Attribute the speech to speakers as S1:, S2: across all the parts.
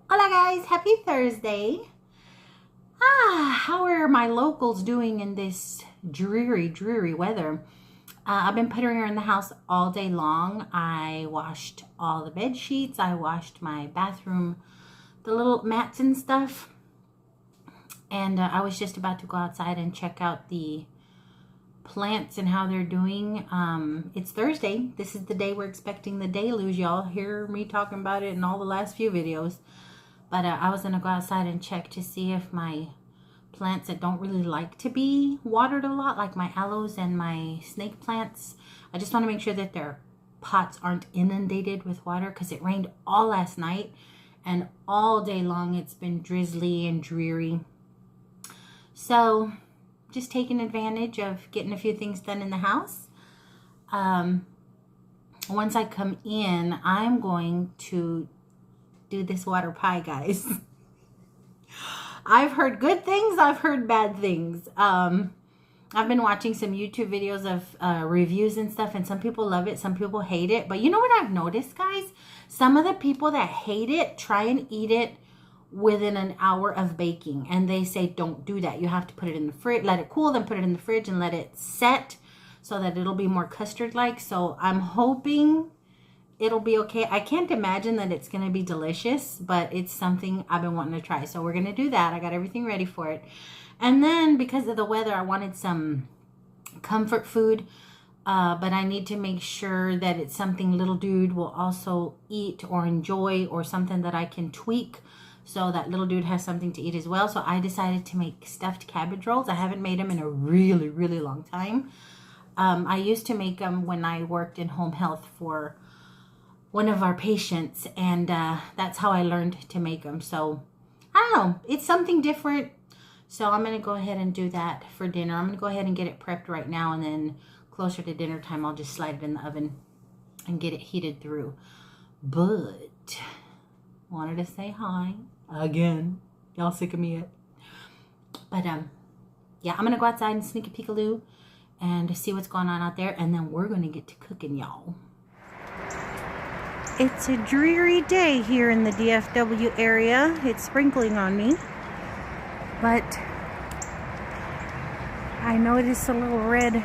S1: Hola guys, happy Thursday. How are my locals doing in this dreary weather? I've been putting her in the house all day long. I washed all the bed sheets. I washed my bathroom, the little mats and stuff. And I was just about to go outside and check out the plants and how they're doing. It's Thursday. This is the day we're expecting the deluge. Y'all hear me talking about it in all the last few videos. But I was going to go outside and check to see if my plants that don't really like to be watered a lot, like my aloes and my snake plants, I just want to make sure that their pots aren't inundated with water because it rained all last night and all day long it's been drizzly and dreary. So just taking advantage of getting a few things done in the house. Once I come in, I'm going to do this water pie, guys. I've heard good things, I've heard bad things. I've been watching some YouTube videos of reviews and stuff, and some people love it, some people hate it. But you know what I've noticed, guys? Some of the people that hate it try and eat it within an hour of baking, and they say don't do that. You have to put it in the fridge, let it cool, then put it in the fridge and let it set so that it'll be more custard-like. So I'm hoping it'll be okay. I can't imagine that it's going to be delicious, but it's something I've been wanting to try. So we're going to do that. I got everything ready for it. And then because of the weather, I wanted some comfort food, but I need to make sure that it's something little dude will also eat or enjoy, or something that I can tweak so that little dude has something to eat as well. So I decided to make stuffed cabbage rolls. I haven't made them in a really long time. I used to make them when I worked in home health for one of our patients, and that's how I learned to make them. So I don't know, it's something different. So I'm gonna go ahead and do that for dinner. I'm gonna go ahead and get it prepped right now, and then closer to dinner time I'll just slide it in the oven and get it heated through. But wanted to say hi again. Y'all sick of me yet? But yeah, I'm gonna go outside and sneak a peekaloo and see what's going on out there, and then we're gonna get to cooking, y'all. It's a dreary day here in the DFW area. It's sprinkling on me. But I noticed little red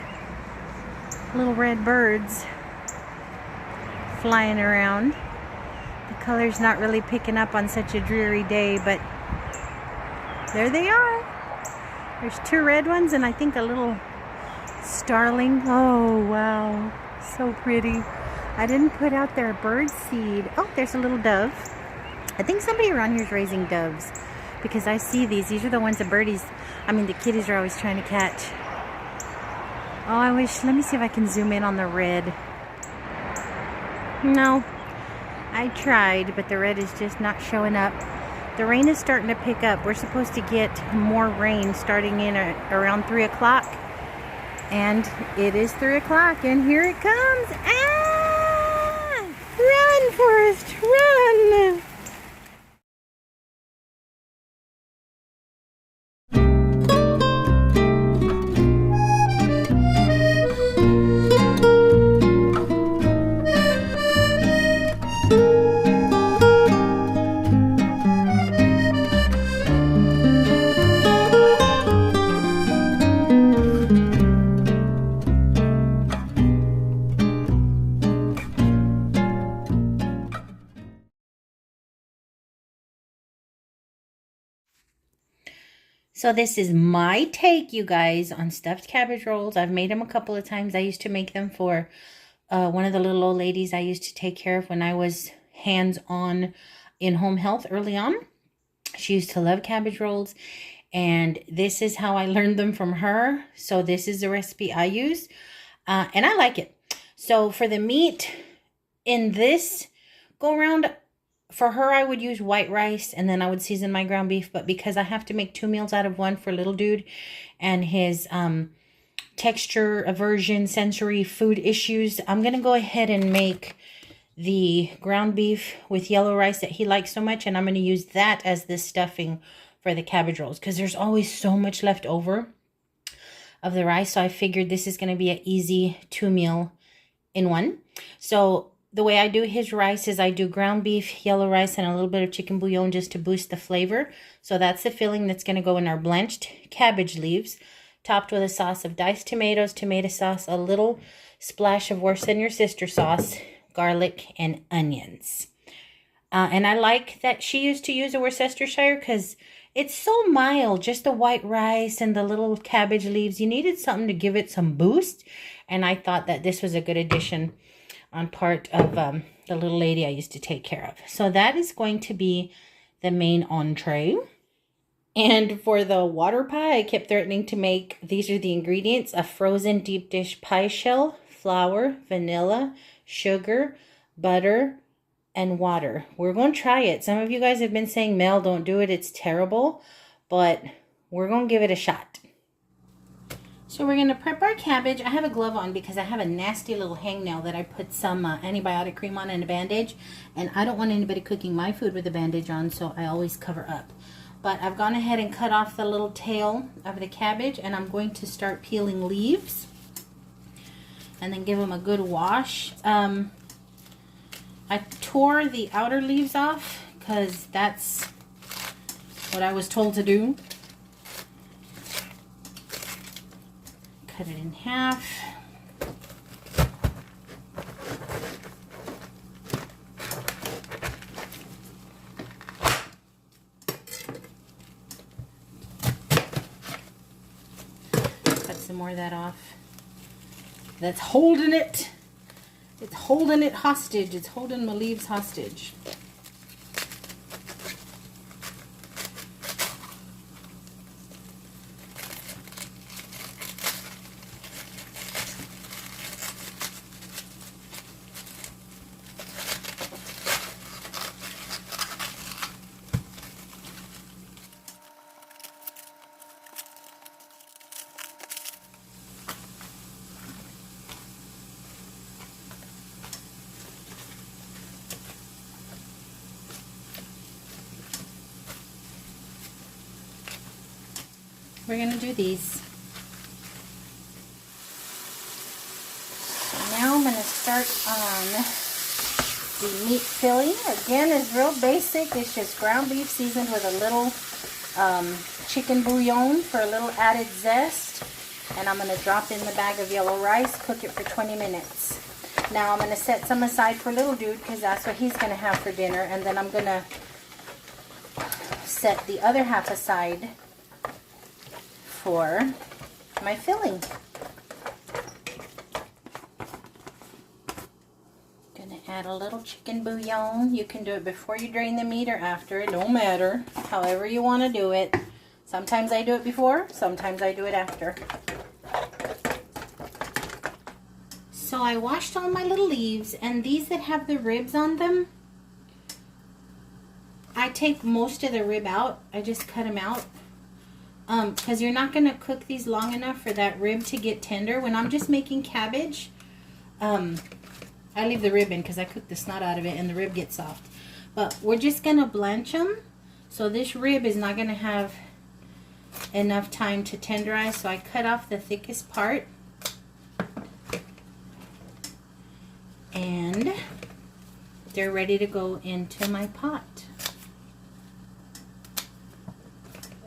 S1: birds flying around. The color's not really picking up on such a dreary day, but there they are. There's two red ones and I think a little starling. Oh, wow. So pretty. I didn't put out their bird seed. Oh, there's a little dove. I think somebody around here is raising doves because I see these. These are the ones the kitties are always trying to catch. Oh, I wish. Let me see if I can zoom in on the red. No, I tried, but the red is just not showing up. The rain is starting to pick up. We're supposed to get more rain starting in around 3 o'clock. And it is 3 o'clock, and here it comes. Run, Forrest, run! So this is my take, you guys, on stuffed cabbage rolls. I've made them a couple of times. I used to make them for one of the little old ladies I used to take care of when I was hands-on in home health early on. She used to love cabbage rolls, and this is how I learned them from her. So this is the recipe I use, and I like it. So for the meat in this go-around, for her, I would use white rice, and then I would season my ground beef. But because I have to make 2 meals out of one for little dude and his texture aversion, sensory food issues, I'm going to go ahead and make the ground beef with yellow rice that he likes so much. And I'm going to use that as the stuffing for the cabbage rolls because there's always so much left over of the rice. So I figured this is going to be an easy 2 meal in one. So the way I do his rice is I do ground beef, yellow rice, and a little bit of chicken bouillon just to boost the flavor. So that's the filling that's going to go in our blanched cabbage leaves, topped with a sauce of diced tomatoes, tomato sauce, a little splash of worse than your sister sauce, garlic, and onions. And I like that she used to use a Worcestershire because it's so mild, just the white rice and the little cabbage leaves. You needed something to give it some boost, and I thought that this was a good addition on part of the little lady I used to take care of. So that is going to be the main entree. And for the water pie, I kept threatening to make, these are the ingredients, a frozen deep dish pie shell, flour, vanilla, sugar, butter, and water. We're going to try it. Some of you guys have been saying, Mel, don't do it. It's terrible. But we're going to give it a shot. So we're going to prep our cabbage. I have a glove on because I have a nasty little hangnail that I put some antibiotic cream on and a bandage. And I don't want anybody cooking my food with a bandage on, so I always cover up. But I've gone ahead and cut off the little tail of the cabbage, and I'm going to start peeling leaves. And then give them a good wash. I tore the outer leaves off because that's what I was told to do. Cut it in half. Cut some more of that off. That's holding it. It's holding it hostage. It's holding my leaves hostage. We're going to do these. So now I'm going to start on the meat filling. Again, it's real basic. It's just ground beef seasoned with a little chicken bouillon for a little added zest. And I'm going to drop in the bag of yellow rice, cook it for 20 minutes. Now I'm going to set some aside for little dude because that's what he's going to have for dinner. And then I'm going to set the other half aside for my filling. Gonna add a little chicken bouillon. You can do it before you drain the meat or after. It don't matter. However you want to do it. Sometimes I do it before, sometimes I do it after. So I washed all my little leaves, and these that have the ribs on them, I take most of the rib out. I just cut them out. Because you're not going to cook these long enough for that rib to get tender. When I'm just making cabbage, I leave the rib in because I cook the snot out of it and the rib gets soft. But we're just going to blanch them. So this rib is not going to have enough time to tenderize. So I cut off the thickest part. And they're ready to go into my pot.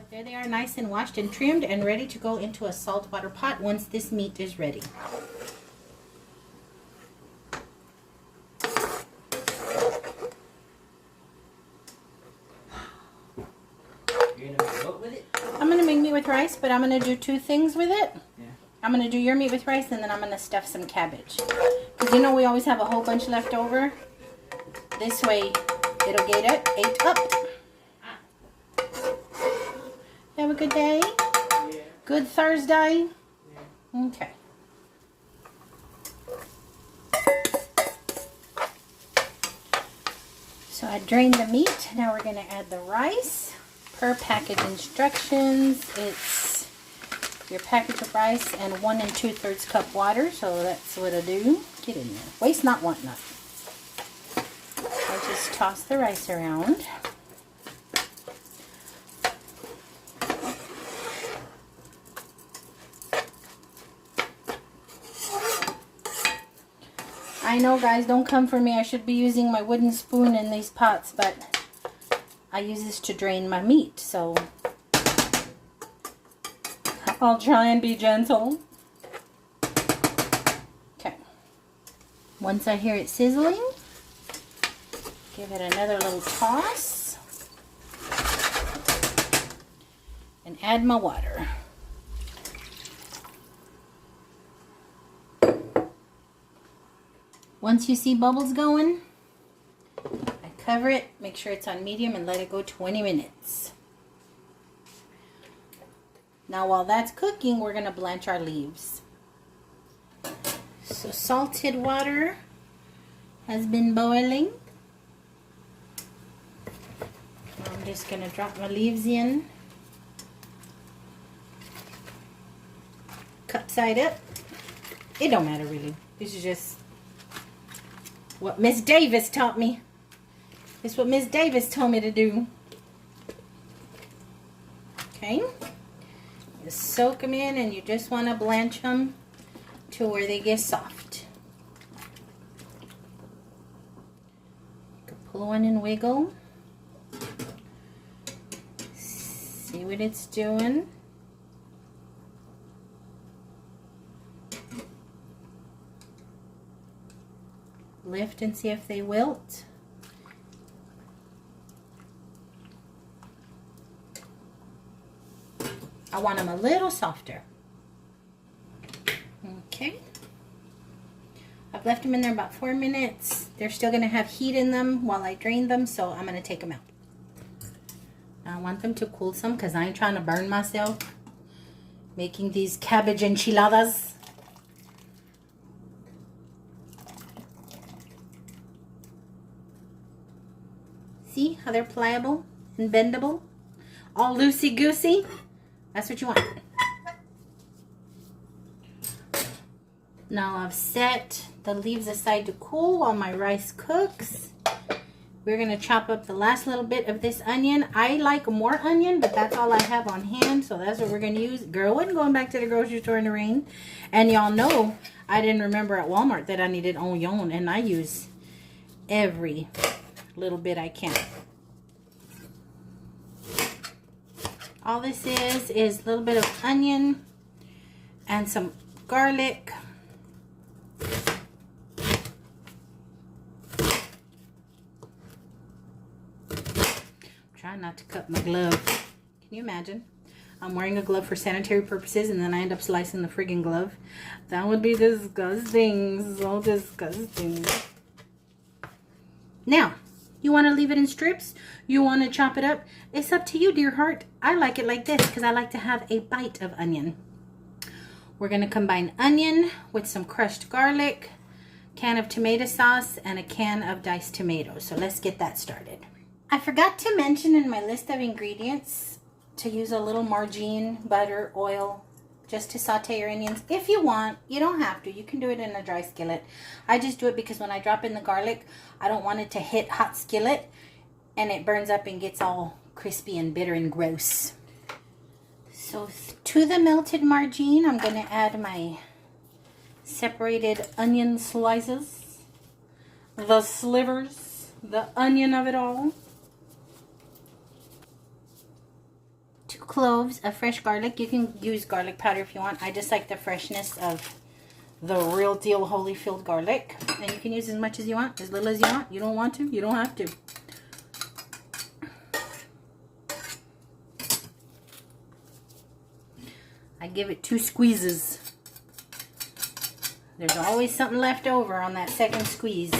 S1: There they are, nice and washed and trimmed and ready to go into a saltwater pot once this meat is ready.
S2: You're gonna make what with it?
S1: I'm going to make meat with rice, but I'm going to do two things with it.
S2: Yeah.
S1: I'm going to do your meat with rice, and then I'm going to stuff some cabbage. Because you know we always have a whole bunch left over. This way it'll get it ate up. Have a good day?
S2: Yeah.
S1: Good Thursday?
S2: Yeah.
S1: Okay. So I drained the meat. Now we're going to add the rice. Per package instructions, it's your package of rice and 1 2/3 cup water. So that's what I do. Get in there. Waste not, want not. I just toss the rice around. I I know, guys, don't come for me. I should be using my wooden spoon in these pots, but I use this to drain my meat, so I'll try and be gentle. Okay. Once I hear it sizzling, give it another little toss and add my water. Once you see bubbles going, I cover it, make sure it's on medium, and let it go 20 minutes. Now while that's cooking, we're going to blanch our leaves. So salted water has been boiling. I'm just going to drop my leaves in. Cup side up. It don't matter really. This is just what Miss Davis taught me. It's what Miss Davis told me to do. Okay. You soak them in, and you just want to blanch them to where they get soft. You can pull one and wiggle. See what it's doing. Lift and see if they wilt. I want them a little softer. Okay. I've left them in there about 4 minutes. They're still going to have heat in them while I drain them, so I'm going to take them out. Now I want them to cool some because I ain't trying to burn myself making these cabbage enchiladas. See how they're pliable and bendable? All loosey-goosey. That's what you want. Now I've set the leaves aside to cool while my rice cooks. We're going to chop up the last little bit of this onion. I like more onion, but that's all I have on hand, so that's what we're going to use. Girl wasn't going back to the grocery store in the rain. And y'all know I didn't remember at Walmart that I needed onion, and I use every little bit I can. All this is a little bit of onion and some garlic. Try not to cut my glove. Can you imagine? I'm wearing a glove for sanitary purposes and then I end up slicing the friggin' glove. That would be disgusting. So disgusting. Now, you want to leave it in strips? You want to chop it up? It's up to you, dear heart. I like it like this because I like to have a bite of onion. We're going to combine onion with some crushed garlic, can of tomato sauce, and a can of diced tomatoes. So let's get that started. I forgot to mention in my list of ingredients to use a little margarine, butter, oil, just to saute your onions. If you want, you don't have to. You can do it in a dry skillet. I just do it because when I drop in the garlic, I don't want it to hit hot skillet and it burns up and gets all crispy and bitter and gross. So to the melted margarine, I'm going to add my separated onion slices, the slivers, the onion of it all. 2 cloves of fresh garlic. You can use garlic powder if you want. I just like the freshness of the real deal Holyfield garlic. And you can use as much as you want, as little as you want. You don't want to, you don't have to. I give it 2 squeezes. There's always something left over on that second squeeze.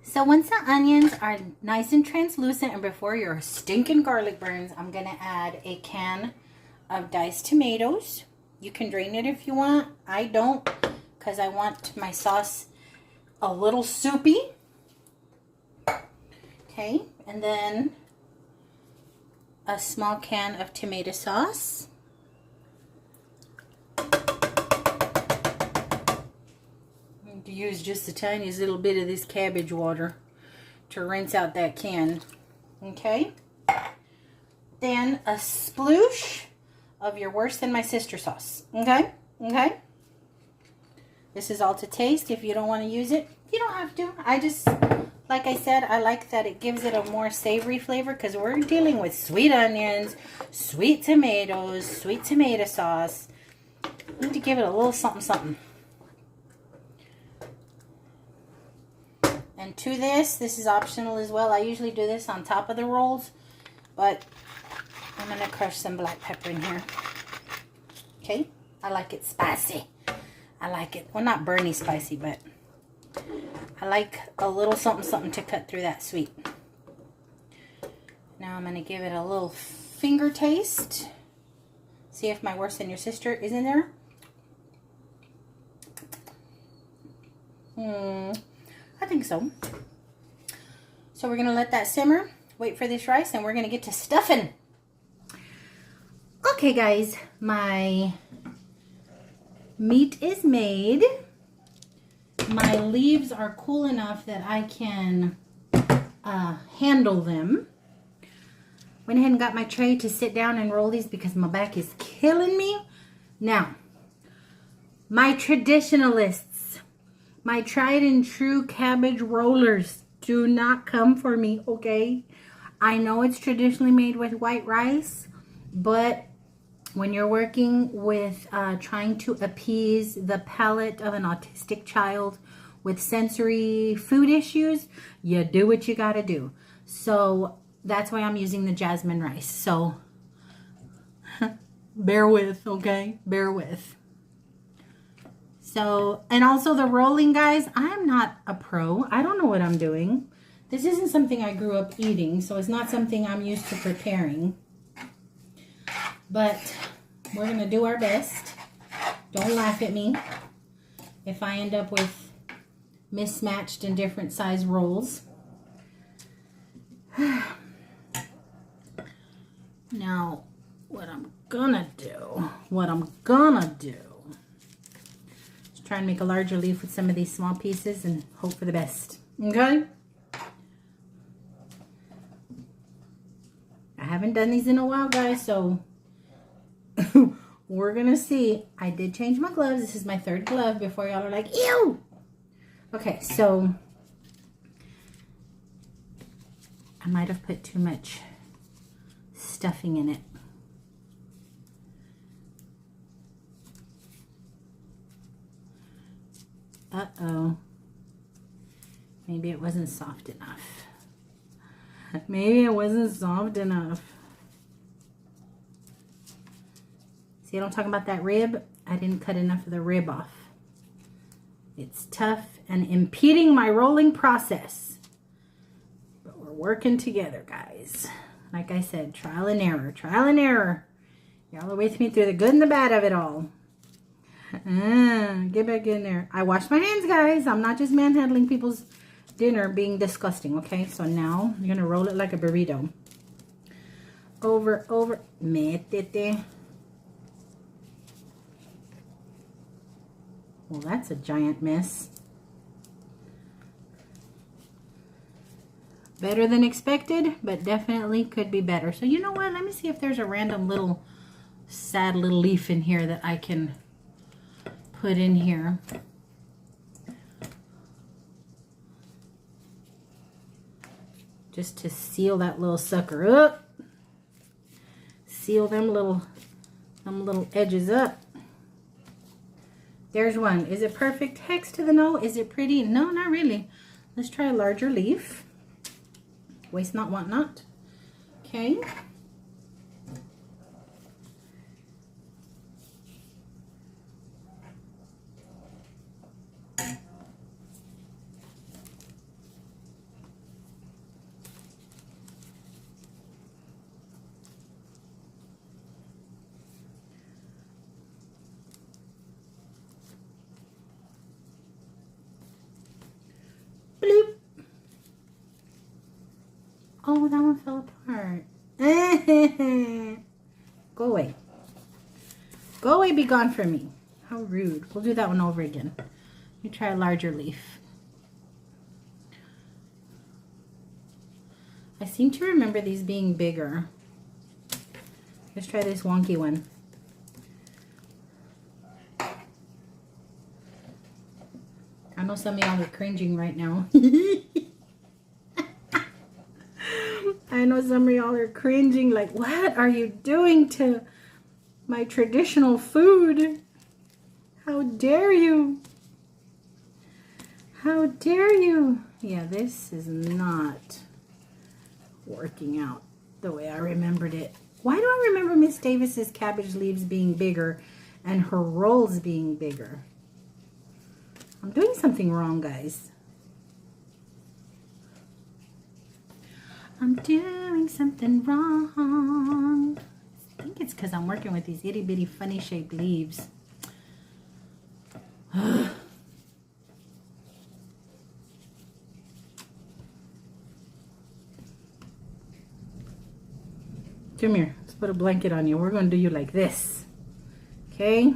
S1: So once the onions are nice and translucent and before your stinking garlic burns, I'm going to add a can of diced tomatoes. You can drain it if you want. I don't because I want my sauce a little soupy. Okay, and then a small can of tomato sauce. To use just the tiniest little bit of this cabbage water to rinse out that can. Okay, then a sploosh of your worse than my sister sauce. Okay, This is all to taste. If you don't want to use it, you don't have to. I just, like I said, I like that it gives it a more savory flavor because we're dealing with sweet onions, sweet tomatoes, sweet tomato sauce. Need to give it a little something, something. And to this is optional as well. I usually do this on top of the rolls, but I'm going to crush some black pepper in here. Okay? I like it spicy. I like it, well, not burny spicy, but I like a little something, something to cut through that sweet. Now I'm going to give it a little finger taste. See if my worse than your sister is in there. I think so. So we're going to let that simmer, wait for this rice, and we're going to get to stuffing. Okay, guys, my meat is made. My leaves are cool enough that I can handle them. Went ahead and got my tray to sit down and roll these because my back is killing me. Now, my traditionalists, my tried and true cabbage rollers, do not come for me, okay? I know it's traditionally made with white rice, but when you're working with trying to appease the palate of an autistic child with sensory food issues, you do what you gotta do. So that's why I'm using the jasmine rice. So bear with, okay? Bear with. So, and also the rolling, guys, I'm not a pro. I don't know what I'm doing. This isn't something I grew up eating, so it's not something I'm used to preparing. But we're going to do our best. Don't laugh at me if I end up with mismatched and different size rolls. Now, what I'm going to do is try and make a larger leaf with some of these small pieces and hope for the best. Okay? I haven't done these in a while, guys, so we're gonna see. I did change my gloves. This is my third glove before y'all are like, ew! Okay, so I might have put too much stuffing in it. Uh-oh. Maybe it wasn't soft enough. Maybe it wasn't soft enough. See what I'm talking about, that rib? I didn't cut enough of the rib off. It's tough and impeding my rolling process. But we're working together, guys. Like I said, trial and error. Trial and error. Y'all are with me through the good and the bad of it all. Get back in there. I washed my hands, guys. I'm not just manhandling people's dinner being disgusting, okay? So now you're going to roll it like a burrito. Over. Métete. Well, that's a giant mess. Better than expected, but definitely could be better. So you know what? Let me see if there's a random little sad little leaf in here that I can put in here. Just to seal that little sucker up. Seal them little edges up. There's one. Is it perfect? Hex to the no. Is it pretty? No, not really. Let's try a larger leaf. Waste not, want not. Okay. Oh, that one fell apart. Go away. Go away, be gone from me. How rude. We'll do that one over again. You try a larger leaf. I seem to remember these being bigger. Let's try this wonky one. know some of y'all are cringing right now. I know some of y'all are cringing like, what are you doing to my traditional food? How dare you? How dare you? Yeah, this is not working out the way I remembered it. Why do I remember Miss Davis's cabbage leaves being bigger and her rolls being bigger? I'm doing something wrong, guys. I'm doing something wrong. I think it's because I'm working with these itty bitty funny shaped leaves. Come here. Let's put a blanket on you. We're going to do you like this. Okay?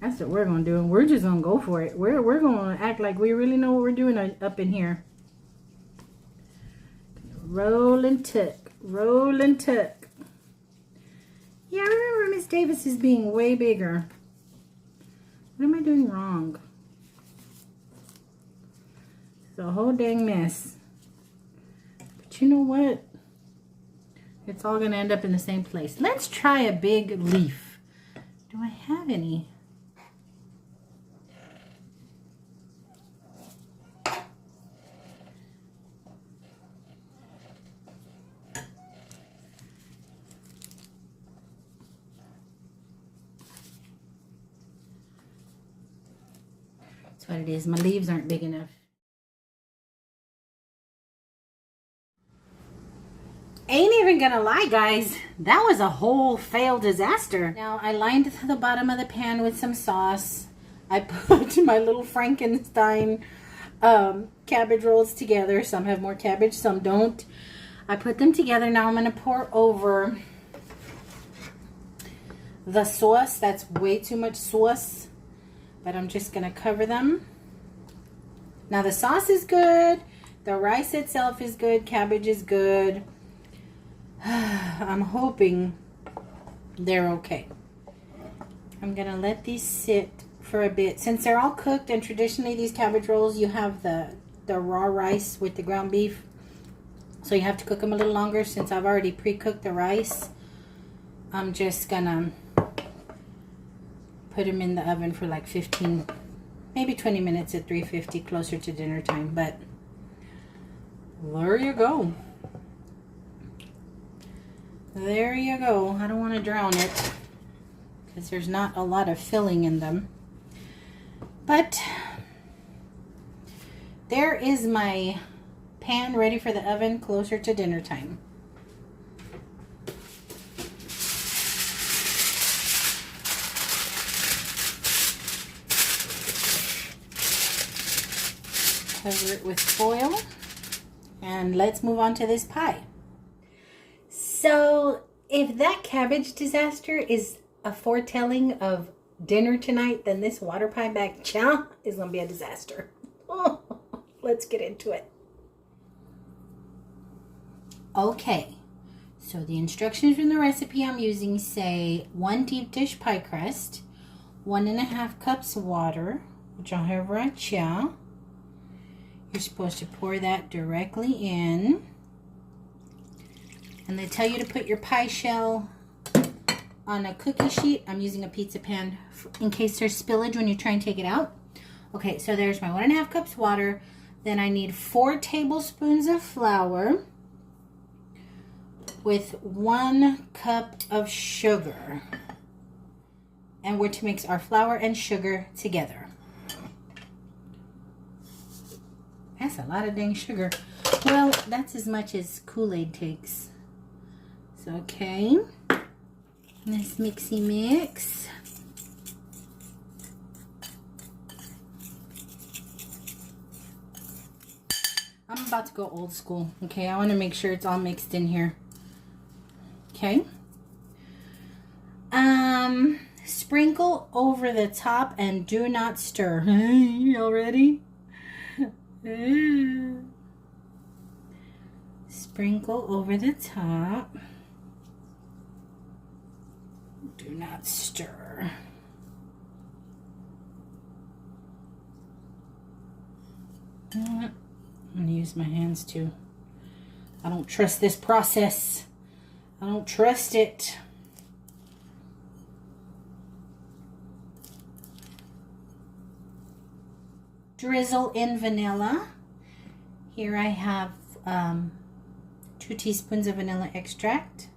S1: That's what we're going to do. And we're just going to go for it. We're going to act like we really know what we're doing up in here. Roll and tuck. Roll and tuck. Yeah, I remember Miss Davis is being way bigger. What am I doing wrong? It's a whole dang mess. But you know what? It's all going to end up in the same place. Let's try a big leaf. Do I have any? That's what it is. My leaves aren't big enough. Ain't even gonna lie, guys, that was a whole failed disaster. Now I lined the bottom of the pan with some sauce. I put my little Frankenstein cabbage rolls together. Some have more cabbage, some don't. I put them together. Now I'm gonna pour over the sauce. That's way too much sauce, but I'm just gonna cover them. Now the sauce is good, the rice itself is good, cabbage is good. I'm hoping they're okay. I'm gonna let these sit for a bit. Since they're all cooked, and traditionally these cabbage rolls, you have the raw rice with the ground beef. So you have to cook them a little longer. Since I've already pre-cooked the rice, I'm just gonna put them in the oven for like 15, maybe 20 minutes at 350, closer to dinner time. But there you go. There you go. I don't want to drown it because there's not a lot of filling in them. But there is my pan ready for the oven, closer to dinner time. Cover it with foil. And let's move on to this pie. So if that cabbage disaster is a foretelling of dinner tonight, then this water pie back chow is going to be a disaster. Oh, let's get into it. Okay, so the instructions from the recipe I'm using say 1 deep dish pie crust, 1.5 cups water, which I'll have right here. You're supposed to pour that directly in. And they tell you to put your pie shell on a cookie sheet. I'm using a pizza pan in case there's spillage when you try and take it out. Okay, so there's my 1.5 cups water. Then I need 4 tablespoons of flour with 1 cup of sugar. And we're to mix our flour and sugar together. That's a lot of dang sugar. Well, that's as much as Kool-Aid takes. So, okay. Nice mixy mix. I'm about to go old school. Okay, I want to make sure it's all mixed in here. Okay. Sprinkle over the top and do not stir. Y'all ready? Sprinkle over the top. Do not stir. I'm gonna use my hands too. I don't trust this process. I don't trust it. Drizzle in vanilla. Here I have 2 teaspoons of vanilla extract.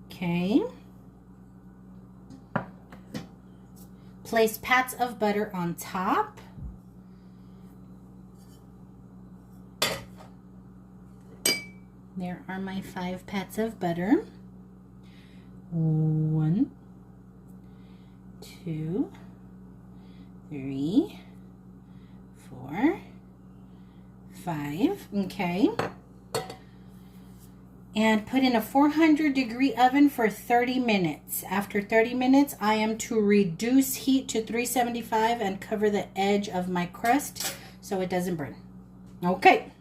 S1: Okay. Place pats of butter on top. There are my 5 pats of butter. 1, 2, 3, 4, 5. Okay. And put in a 400-degree oven for 30 minutes. After 30 minutes, I am to reduce heat to 375 and cover the edge of my crust so it doesn't burn. Okay.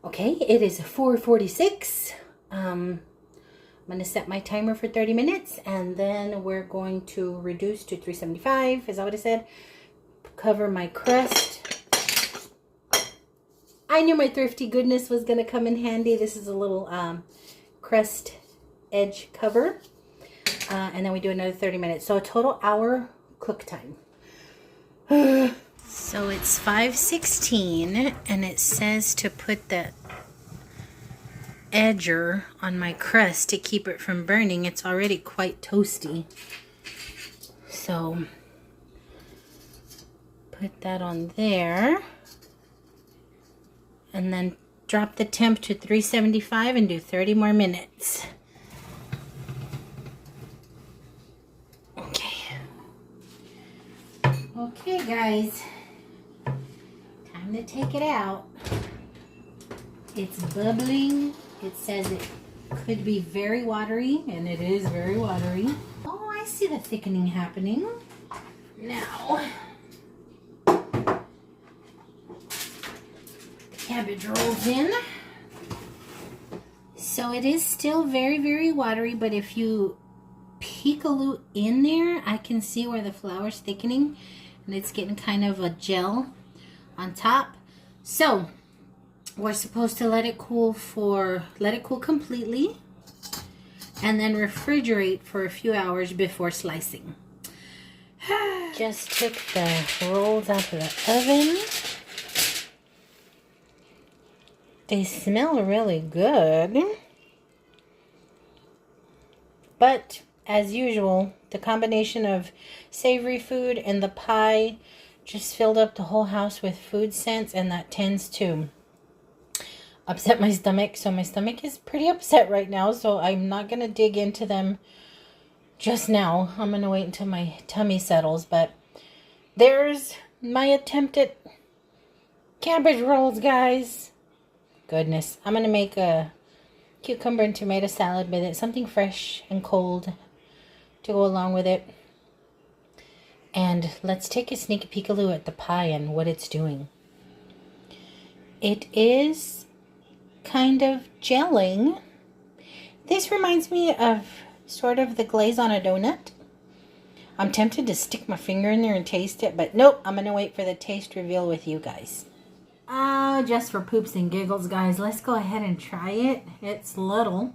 S1: Okay, it is 4:46. I'm going to set my timer for 30 minutes and then we're going to reduce to 375. Is that what I said? Cover my crust. I knew my thrifty goodness was going to come in handy. This is a little crust edge cover. And then we do another 30 minutes. So a total hour cook time. So it's 5:16 and it says to put the edger on my crust to keep it from burning. It's already quite toasty. So put that on there and then drop the temp to 375 and do 30 more minutes. Okay guys, time to take it out. It's bubbling. It says it could be very watery, and it is very watery. Oh, I see the thickening happening. Now, the cabbage rolls in. So it is still very, very watery, but if you peek-a-loo in there, I can see where the flour's thickening, and it's getting kind of a gel on top. So we're supposed to let it cool completely and then refrigerate for a few hours before slicing. Just took the rolls out of the oven. They smell really good. But as usual, the combination of savory food and the pie just filled up the whole house with food scents, and that tends to upset my stomach. So my stomach is pretty upset right now, so I'm not going to dig into them just now. I'm going to wait until my tummy settles. But there's my attempt at cabbage rolls, guys. Goodness. I'm going to make a cucumber and tomato salad with it. Something fresh and cold to go along with it. And let's take a sneak peek-a-loo at the pie and what it's doing. It is kind of gelling. This reminds me of sort of the glaze on a donut. I'm tempted to stick my finger in there and taste it, but nope, I'm going to wait for the taste reveal with you guys. Just for poops and giggles, guys, let's go ahead and try it. It's little.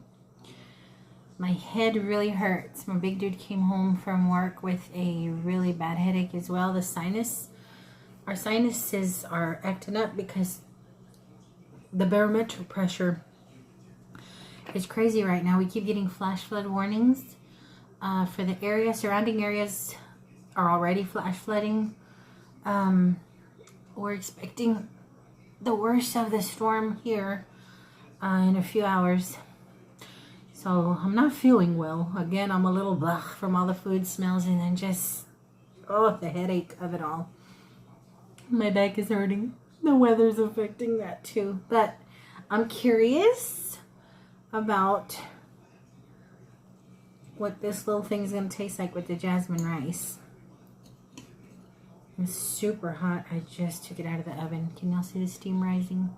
S1: My head really hurts. My big dude came home from work with a really bad headache as well. Our sinuses are acting up because the barometric pressure is crazy right now. We keep getting flash flood warnings for the area. Surrounding areas are already flash flooding. We're expecting the worst of the storm here in a few hours. So I'm not feeling well. Again, I'm a little blah from all the food smells and then just, oh, the headache of it all. My back is hurting. The weather's affecting that too. But I'm curious about what this little thing is going to taste like with the jasmine rice. It's super hot. I just took it out of the oven. Can y'all see the steam rising?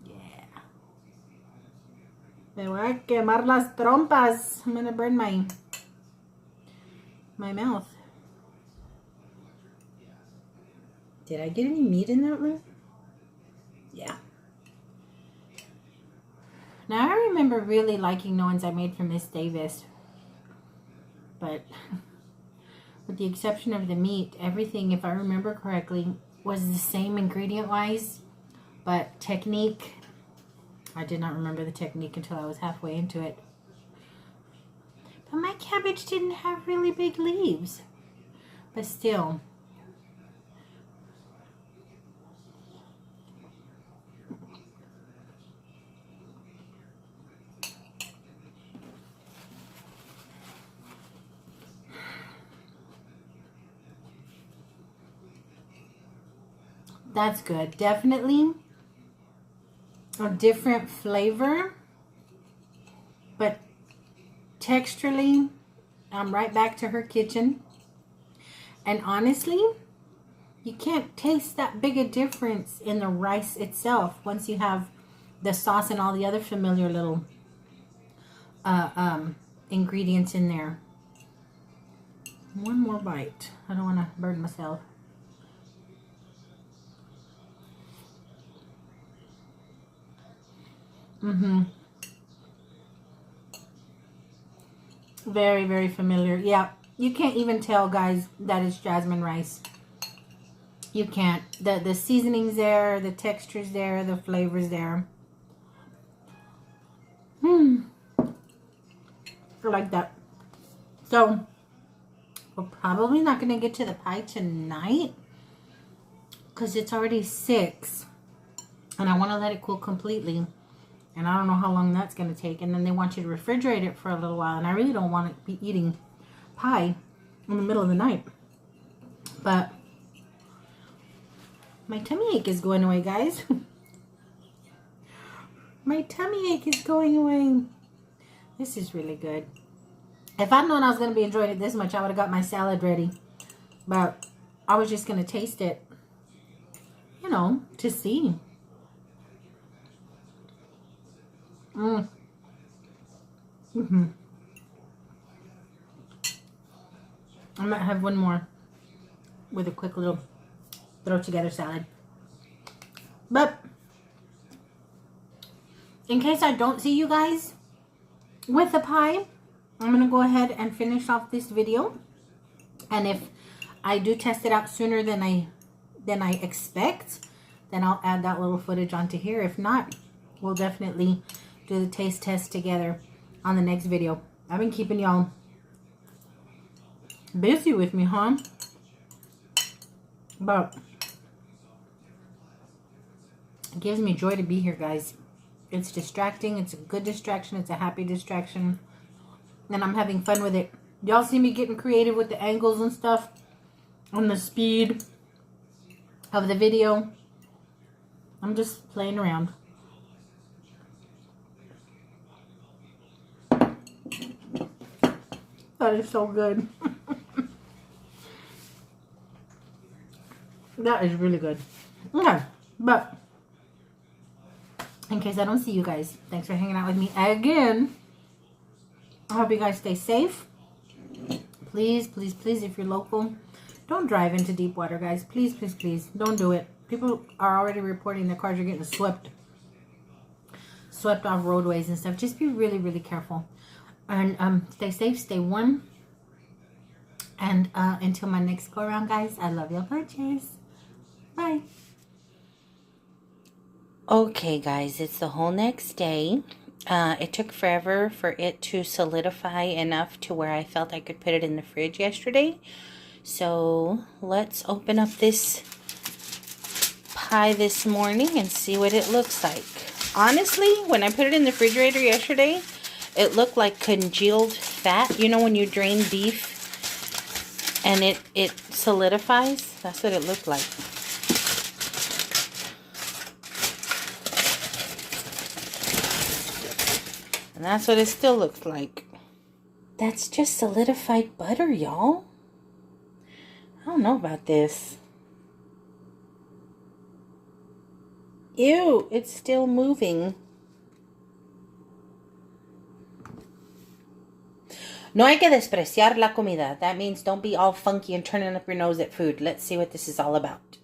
S1: Yeah. Me voy a quemar las trompas. I'm gonna burn my mouth. Did I get any meat in that one? Yeah. Now I remember really liking the ones I made for Miss Davis. But with the exception of the meat, everything, if I remember correctly, was the same ingredient-wise. But technique, I did not remember the technique until I was halfway into it. But my cabbage didn't have really big leaves. But still. That's good. Definitely a different flavor, but texturally, I'm right back to her kitchen. And honestly, you can't taste that big a difference in the rice itself once you have the sauce and all the other familiar little ingredients in there. One more bite. I don't want to burn myself. Very, very familiar. Yeah, you can't even tell, guys, that it's jasmine rice. You can't. The seasoning's there, the texture's there, the flavor's there. I like that. So, we're probably not going to get to the pie tonight because it's already 6. And I want to let it cool completely. And I don't know how long that's going to take. And then they want you to refrigerate it for a little while. And I really don't want to be eating pie in the middle of the night. But my tummy ache is going away, guys. My tummy ache is going away. This is really good. If I'd known I was going to be enjoying it this much, I would have got my salad ready. But I was just going to taste it, you know, to see. I might have one more with a quick little throw together salad. But in case I don't see you guys with the pie, I'm going to go ahead and finish off this video. And if I do test it out sooner than I expect, then I'll add that little footage onto here. If not, we'll definitely do the taste test together on the next video. I've been keeping y'all busy with me, huh? But it gives me joy to be here, guys. It's distracting. It's a good distraction. It's a happy distraction. And I'm having fun with it. Y'all see me getting creative with the angles and stuff on the speed of the video. I'm just playing around. That is so good. That is really good. Okay, but in case I don't see you guys, thanks for hanging out with me again. I hope you guys stay safe. Please, please, please, if you're local, don't drive into deep water, guys. Please, please, please, don't do it. People are already reporting their cars are getting swept off roadways and stuff. Just be really, really careful. And stay safe, stay warm. And until my next go around, guys, I love you bunches. Bye. Okay, guys, it's the whole next day. It took forever for it to solidify enough to where I felt I could put it in the fridge yesterday. So let's open up this pie this morning and see what it looks like. Honestly, when I put it in the refrigerator yesterday, it looked like congealed fat. You know when you drain beef and it solidifies? That's what it looked like. And that's what it still looks like. That's just solidified butter, y'all. don't know about this. Ew, it's still moving. No hay que despreciar la comida. That means don't be all funky and turning up your nose at food. Let's see what this is all about.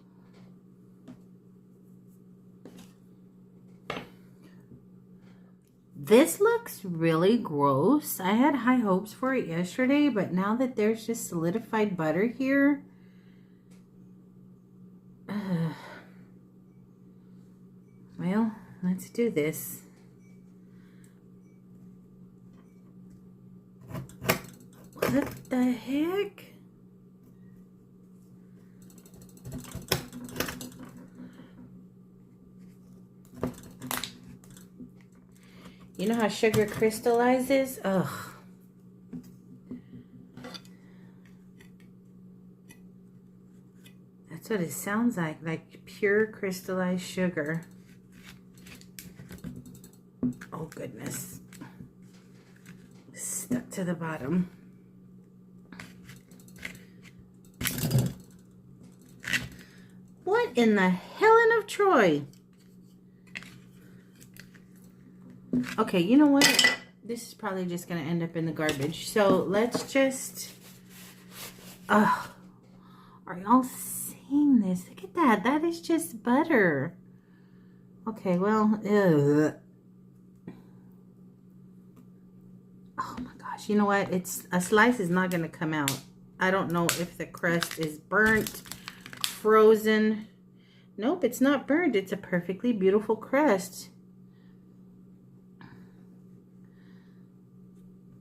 S1: This looks really gross. I had high hopes for it yesterday, but now that there's just solidified butter here. Well, let's do this. What the heck? You know how sugar crystallizes? Ugh. That's what it sounds like pure crystallized sugar. Oh, goodness. Stuck to the bottom. What in the Helen of Troy? Okay, you know what? This is probably just going to end up in the garbage. So let's just... are y'all seeing this? Look at that. That is just butter. Okay, well... Ugh. Oh my gosh. You know what? A slice is not going to come out. I don't know if the crust is burnt, frozen. Nope, it's not burnt. It's a perfectly beautiful crust.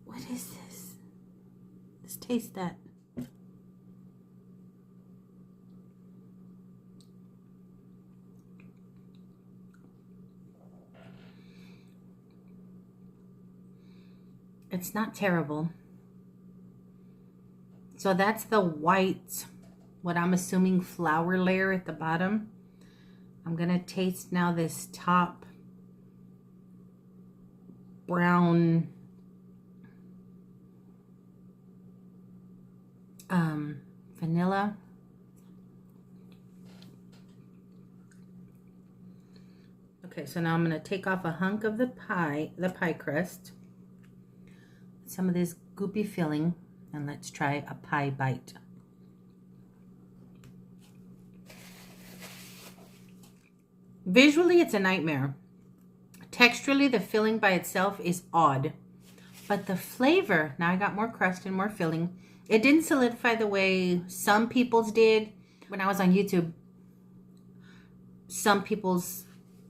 S1: What is this? Let's taste that. It's not terrible. So that's the white, what I'm assuming flour layer at the bottom. I'm gonna taste now this top brown vanilla. Okay, so now I'm gonna take off a hunk of the pie crust, some of this goopy filling, and let's try a pie bite. Visually, it's a nightmare. Texturally, the filling by itself is odd. But the flavor, now I got more crust and more filling. It didn't solidify the way some people's did. When I was on YouTube, some people's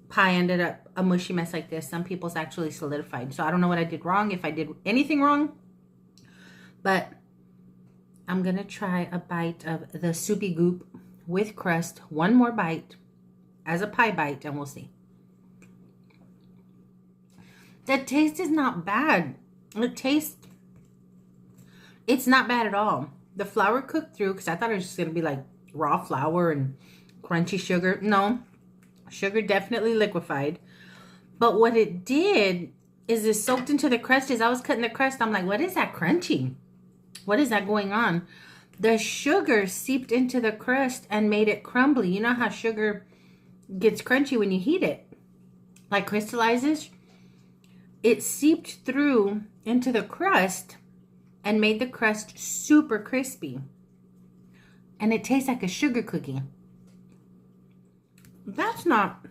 S1: pie ended up a mushy mess like this. Some people's actually solidified. So I don't know what I did wrong, if I did anything wrong. But I'm going to try a bite of the soupy goop with crust. One more bite as a pie bite, and we'll see. The taste is not bad. It's not bad at all. The flour cooked through, because I thought it was just going to be like raw flour and crunchy sugar. No, sugar definitely liquefied. But what it did is it soaked into the crust. As I was cutting the crust, I'm like, what is that crunchy? What is that going on? The sugar seeped into the crust and made it crumbly. You know how sugar gets crunchy when you heat it? Like crystallizes? It seeped through into the crust and made the crust super crispy. And it tastes like a sugar cookie. That's not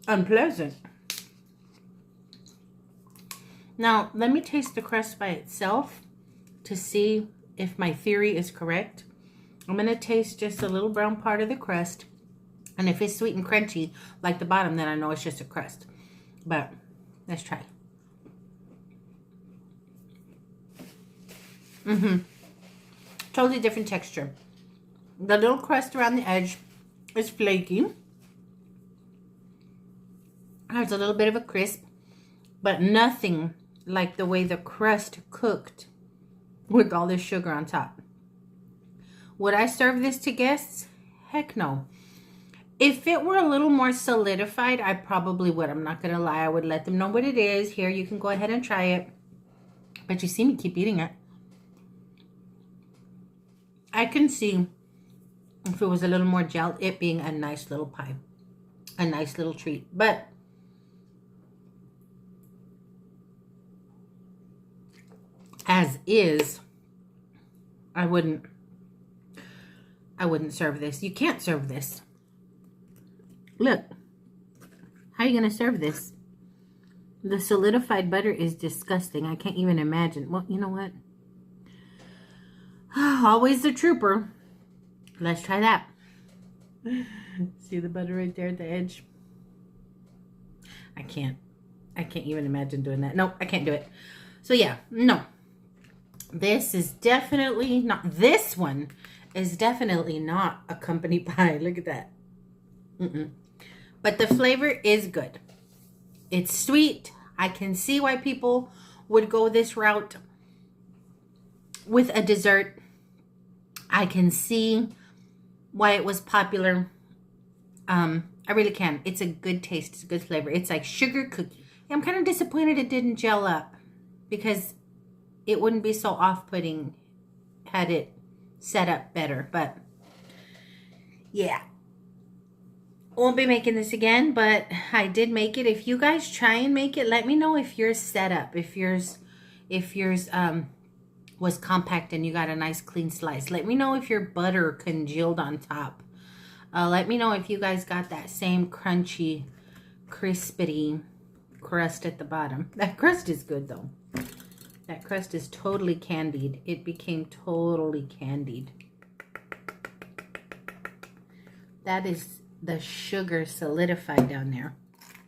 S1: unpleasant. Now, let me taste the crust by itself to see if my theory is correct. I'm going to taste just a little brown part of the crust. And if it's sweet and crunchy, like the bottom, then I know it's just a crust. But let's try. Totally different texture. The little crust around the edge is flaky. There's a little bit of a crisp, but nothing like the way the crust cooked with all this sugar on top. Would I serve this to guests? Heck no. If it were a little more solidified, I probably would. I'm not going to lie. I would let them know what it is. Here, you can go ahead and try it. But you see me keep eating it. I can see if it was a little more gelled, it being a nice little pie. A nice little treat. But as is, I wouldn't serve this. You can't serve this. Look. How are you going to serve this? The solidified butter is disgusting. I can't even imagine. Well, you know what? Always the trooper. Let's try that. See the butter right there at the edge? I can't even imagine doing that. No, I can't do it. So yeah, no. This is definitely not, this one is definitely not a company pie. Look at that. But the flavor is good. It's sweet. I can see why people would go this route with a dessert. I can see why it was popular. I really can. It's a good taste. It's a good flavor. It's like sugar cookie. I'm kind of disappointed it didn't gel up because it wouldn't be so off-putting had it set up better. But yeah. Won't be making this again, but I did make it. If you guys try and make it, let me know if yours set up. If yours was compact and you got a nice clean slice. Let me know if your butter congealed on top. Let me know if you guys got that same crunchy, crispity crust at the bottom. That crust is good though. That crust is totally candied. It became totally candied. That is the sugar solidified down there.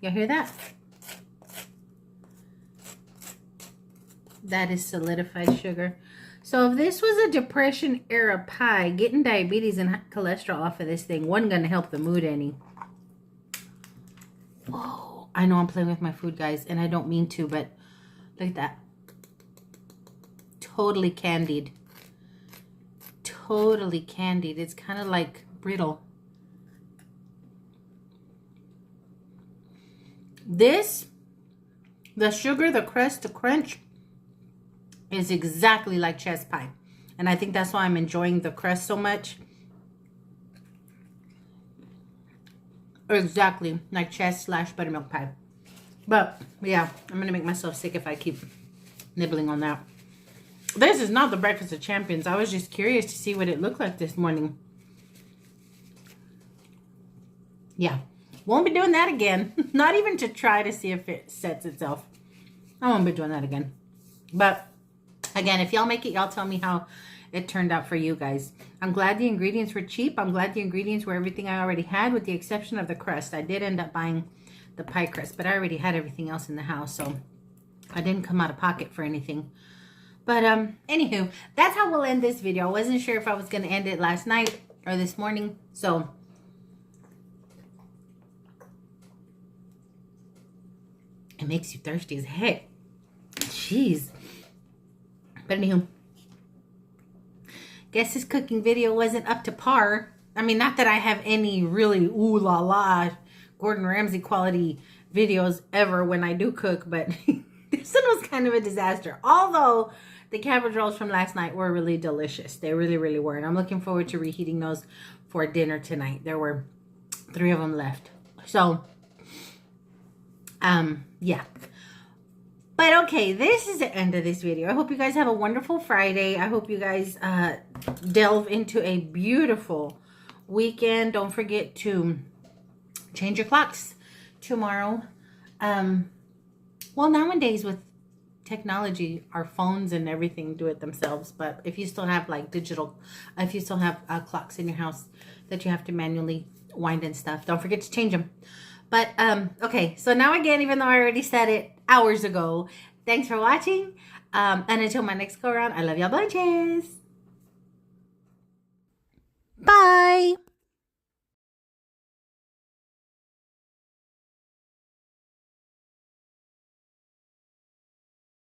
S1: You hear that? That is solidified sugar. So if this was a depression era pie, getting diabetes and cholesterol off of this thing wasn't going to help the mood any. Oh, I know I'm playing with my food, guys, and I don't mean to, but look at that. Totally candied. Totally candied. It's kind of like brittle. This, the sugar, the crust, the crunch, is exactly like chess pie. And I think that's why I'm enjoying the crust so much. Exactly like chess / buttermilk pie. But yeah, I'm going to make myself sick if I keep nibbling on that. This is not the breakfast of champions. I was just curious to see what it looked like this morning. Yeah. Won't be doing that again. Not even to try to see if it sets itself. I won't be doing that again. But again, if y'all make it, y'all tell me how it turned out for you guys. I'm glad the ingredients were cheap. I'm glad the ingredients were everything I already had with the exception of the crust. I did end up buying the pie crust, but I already had everything else in the house, so I didn't come out of pocket for anything. But anywho, that's how we'll end this video. I wasn't sure if I was going to end it last night or this morning, so it makes you thirsty as heck. Jeez. But anywho, guess this cooking video wasn't up to par. I mean, not that I have any really ooh la la Gordon Ramsay quality videos ever when I do cook, but this one was kind of a disaster. Although the cabbage rolls from last night were really delicious. They really, really were. And I'm looking forward to reheating those for dinner tonight. There were 3 of them left. So, yeah. But okay, this is the end of this video. I hope you guys have a wonderful Friday. I hope you guys delve into a beautiful weekend. Don't forget to change your clocks tomorrow. Well, nowadays with technology, our phones and everything do it themselves. But if you still have like digital, if you still have clocks in your house that you have to manually wind and stuff, don't forget to change them. But, okay, so now again, even though I already said it hours ago, thanks for watching. And until my next go around, I love y'all bunches.